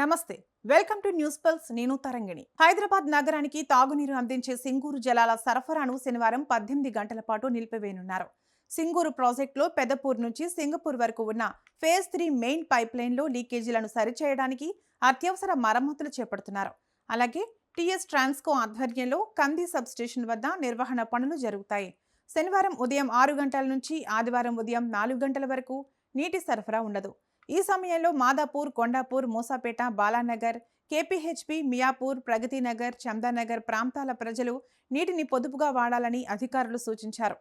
నమస్తే. Welcome to news pulse. నేను తరంగిణి. హైదరాబాద్ నగరానికి తాగునీరు అందించే సింగూరు జలాల సరఫరాను శనివారం 18 గంటల పాటు నిలిపివేయనున్నారు. సింగూరు ప్రాజెక్టులో పెద్దపూర్ నుంచి సింగపూర్ వరకు ఉన్న ఫేజ్ 3 మెయిన్ పైప్ లైన్లో లీకేజీలను సరిచేయడానికి అత్యవసర మరమ్మతులు చేపడుతున్నారు. అలాగే టీఎస్ ట్రాన్స్కో ఆధ్వర్యంలో కంది సబ్ స్టేషన్ వద్ద నిర్వహణ పనులు జరుగుతాయి. శనివారం ఉదయం 6 గంటల నుంచి ఆదివారం ఉదయం 4 గంటల వరకు నీటి సరఫరా ఉండదు. ఈ సమయంలో మాదాపూర్, కొండాపూర్, మూసాపేట, బాలానగర్, కేపీహెచ్పీ, మియాపూర్, ప్రగతినగర్, చందానగర్ ప్రాంతాల ప్రజలు నీటిని పొదుపుగా వాడాలని అధికారులు సూచించారు.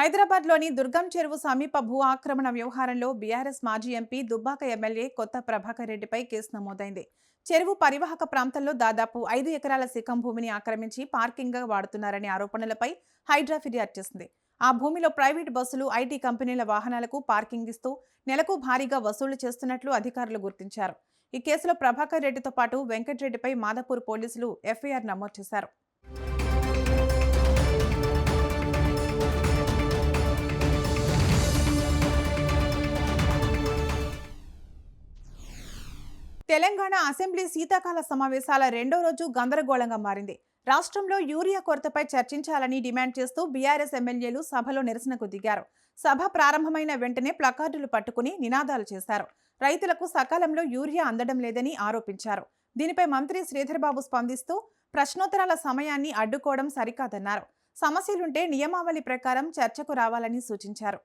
హైదరాబాద్లోని దుర్గం చెరువు సమీప భూ ఆక్రమణ వ్యవహారంలో బీఆర్ఎస్ మాజీ ఎంపీ దుబ్బాక ఎమ్మెల్యే కొత్త ప్రభాకర్ రెడ్డిపై కేసు నమోదైంది. చెరువు పరివాహక ప్రాంతంలో దాదాపు 5 ఎకరాల శిఖం భూమిని ఆక్రమించి పార్కింగ్గా వాడుతున్నారనే ఆరోపణలపై హైడ్రా ఫిర్యాదు చేసింది. ఆ భూమిలో ప్రైవేట్ బస్సులు, ఐటీ కంపెనీల వాహనాలకు పార్కింగ్ ఇస్తూ నెలకు భారీగా వసూలు చేస్తున్నట్లు అధికారులు గుర్తించారు. ఈ కేసులో ప్రభాకర్ రెడ్డితో పాటు వెంకటరెడ్డిపై మాదాపూర్ పోలీసులు ఎఫ్ఐఆర్ నమోదు చేశారు. తెలంగాణ అసెంబ్లీ శీతాకాల సమావేశాల రెండో రోజు గందరగోళంగా మారింది. రాష్ట్రంలో యూరియా కొరతపై చర్చించాలని డిమాండ్ చేస్తూ బీఆర్ఎస్ ఎమ్మెల్యేలు సభలో నిరసనకు దిగారు. సభ ప్రారంభమైన వెంటనే ప్లకార్డులు పట్టుకుని నినాదాలు చేశారు. రైతులకు సకాలంలో యూరియా అందడం లేదని ఆరోపించారు. దీనిపై మంత్రి శ్రీధర్బాబు స్పందిస్తూ ప్రశ్నోత్తరాల సమయాన్ని అడ్డుకోవడం సరికాదన్నారు. సమస్యలుంటే నియమావళి ప్రకారం చర్చకు రావాలని సూచించారు.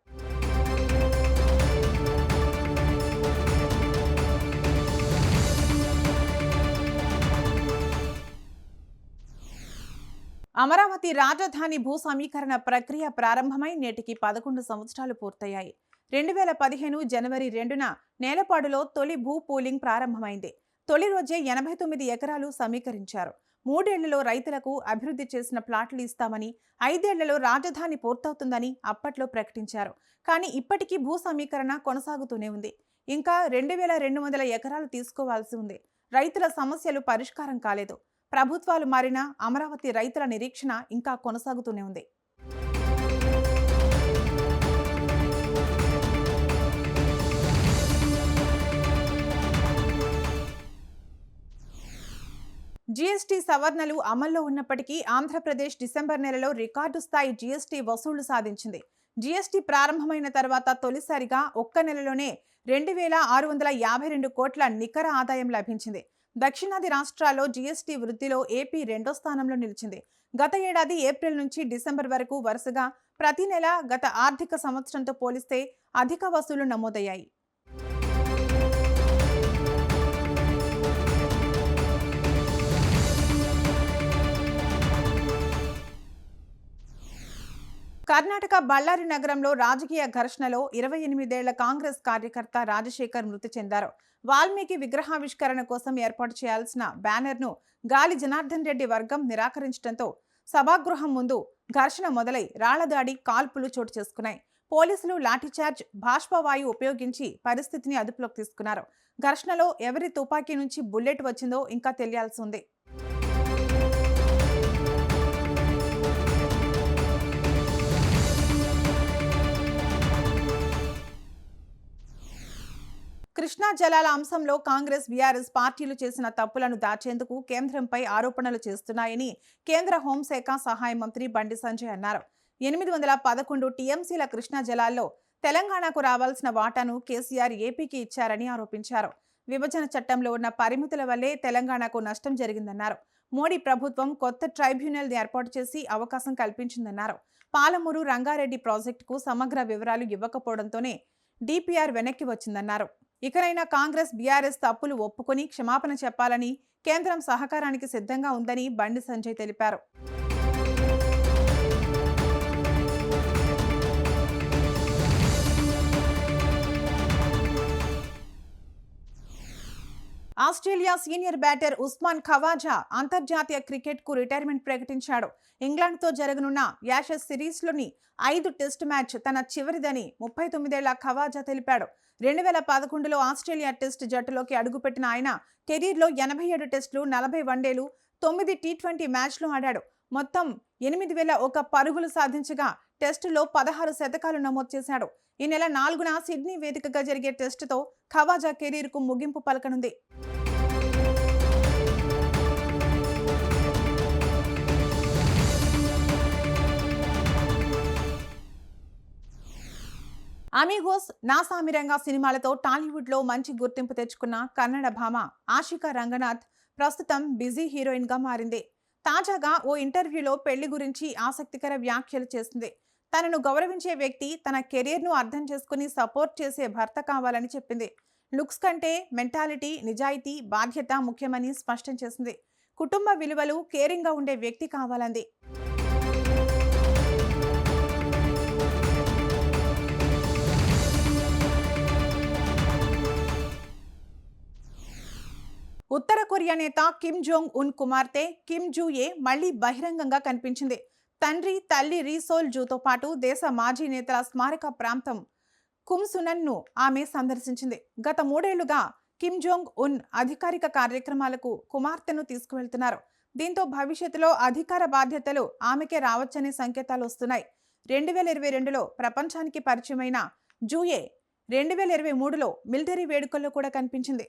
అమరావతి రాజధాని భూ సమీకరణ ప్రక్రియ ప్రారంభమై నేటికి 11 సంవత్సరాలు పూర్తయ్యాయి. 2015 జనవరి 2న నేలపాడులో తొలి భూ పూలింగ్ ప్రారంభమైంది. తొలి రోజే 89 ఎకరాలు సమీకరించారు. 3 ఏళ్లలో రైతులకు అభివృద్ధి చేసిన ప్లాట్లు ఇస్తామని, 5 ఏళ్లలో రాజధాని పూర్తవుతుందని అప్పట్లో ప్రకటించారు. కానీ ఇప్పటికీ భూ సమీకరణ కొనసాగుతూనే ఉంది. ఇంకా 2200 ఎకరాలు తీసుకోవాల్సి ఉంది. రైతుల సమస్యలు పరిష్కారం కాలేదు. ప్రభుత్వాలు మారినా అమరావతి రైతుల నిరీక్షణ ఇంకా కొనసాగుతూనే ఉంది. జీఎస్టీ సవరణలు అమల్లో ఉన్నప్పటికీ ఆంధ్రప్రదేశ్ డిసెంబర్ నెలలో రికార్డు స్థాయి జీఎస్టీ వసూళ్లు సాధించింది. జీఎస్టీ ప్రారంభమైన తర్వాత తొలిసారిగా ఒక్క నెలలోనే 2652 కోట్ల నికర ఆదాయం లభించింది. దక్షిణాది రాష్ట్రాల్లో జీఎస్టీ వృద్ధిలో ఏపీ 2వ స్థానంలో నిలిచింది. గత ఏడాది ఏప్రిల్ నుంచి డిసెంబర్ వరకు వరుసగా ప్రతి నెల గత ఆర్థిక సంవత్సరంతో పోలిస్తే అధిక వసూలు నమోదయ్యాయి. కర్ణాటక బళ్ళారి నగరంలో రాజకీయ ఘర్షణలో 28 ఏళ్ల కాంగ్రెస్ కార్యకర్త రాజశేఖర్ మృతి చెందారు. వాల్మీకి విగ్రహావిష్కరణ కోసం ఏర్పాటు చేయాల్సిన బ్యానర్ను గాలి జనార్దన్ రెడ్డి వర్గం నిరాకరించడంతో సభాగృహం ముందు ఘర్షణ మొదలై రాళ్లదాడి, కాల్పులు చోటు చేసుకున్నాయి. పోలీసులు లాఠీచార్జ్, బాష్పవాయు ఉపయోగించి పరిస్థితిని అదుపులోకి తీసుకున్నారు. ఘర్షణలో ఎవరి తుపాకీ నుంచి బుల్లెట్ వచ్చిందో ఇంకా తెలియాల్సి ఉంది. కృష్ణా జలాల అంశంలో కాంగ్రెస్, బీఆర్ఎస్ పార్టీలు చేసిన తప్పులను దాచేందుకు కేంద్రంపై ఆరోపణలు చేస్తున్నాయని కేంద్ర హోంశాఖ సహాయ మంత్రి బండి సంజయ్ అన్నారు. 811 టీఎంసీల కృష్ణా జలాల్లో తెలంగాణకు రావాల్సిన వాటాను కేసీఆర్ ఏపీకి ఇచ్చారని ఆరోపించారు. విభజన చట్టంలో ఉన్న పరిమితుల వల్లే తెలంగాణకు నష్టం జరిగిందన్నారు. మోడీ ప్రభుత్వం కొత్త ట్రైబ్యునల్ ఏర్పాటు చేసి అవకాశం కల్పించిందన్నారు. పాలమూరు, రంగారెడ్డి ప్రాజెక్టుకు సమగ్ర వివరాలు ఇవ్వకపోవడంతోనే డిపిఆర్ వెనక్కి వచ్చిందన్నారు. ఇకనైనా కాంగ్రెస్, బీఆర్ఎస్ తప్పులు ఒప్పుకొని క్షమాపణ చెప్పాలని, కేంద్రం సహకారానికి సిద్ధంగా ఉందని బండి సంజయ్ తెలిపారు. Australia senior batter Usman Khawaja అంతర్జాతీయ క్రికెట్కు రిటైర్మెంట్ ప్రకటించాడు. ఇంగ్లాండ్తో జరగనున్న యాషెస్ సిరీస్లోని 5 టెస్టు మ్యాచ్ తన చివరిదని 39 ఏళ్ల ఖవాజా తెలిపాడు. 2011లో ఆస్ట్రేలియా టెస్ట్ జట్టులోకి అడుగుపెట్టిన ఆయన కెరీర్లో 87 టెస్టులు, 40 వన్డేలు, 9 టీ20 మ్యాచ్లు ఆడాడు. మొత్తం 8,001 పరుగులు సాధించగా టెస్టులో 16 శతకాలు నమోదు చేశాడు. ఈ నెల 4న సిడ్నీ వేదికగా జరిగే టెస్టుతో ఖవాజా కెరీర్కు ముగింపు పలకనుంది. అమీగోస్, నా సామిరంగా సినిమాలతో టాలీవుడ్ లో మంచి గుర్తింపు తెచ్చుకున్న కన్నడ భామ ఆషికా రంగనాథ్ ప్రస్తుతం బిజీ హీరోయిన్ గా మారింది. తాజాగా ఓ ఇంటర్వ్యూలో పెళ్లి గురించి ఆసక్తికర వ్యాఖ్యలు చేసింది. తనను గౌరవించే వ్యక్తి తన కెరీర్ ను అర్థం చేసుకుని సపోర్ట్ చేసే భర్త కావాలని చెప్పింది. లుక్స్ కంటే మెంటాలిటీ, నిజాయితీ, బాధ్యత ముఖ్యమని స్పష్టం చేసింది. కుటుంబ విలువలు, కేరింగ్ గా ఉండే వ్యక్తి కావాలంది. ఉత్తర కొరియా నేత కిమ్ జోంగ్ ఉన్ కుమార్తె కిమ్ జూ ఏ మళ్లీ బహిరంగంగా కనిపించింది. తండ్రి, తల్లి రీ సోల్ జూతో పాటు దేశ మాజీ నేతల స్మారక ప్రాంతం కుమ్సునన్ ను ఆమె సందర్శించింది. గత 3 ఏళ్లుగా కిమ్ జోంగ్ ఉన్ అధికారిక కార్యక్రమాలకు కుమార్తెను తీసుకువెళ్తున్నారు. దీంతో భవిష్యత్తులో అధికార బాధ్యతలు ఆమెకే రావచ్చనే సంకేతాలు వస్తున్నాయి. 2022లో ప్రపంచానికి పరిచయమైన జూయే 2023లో మిలిటరీ వేడుకల్లో కూడా కనిపించింది.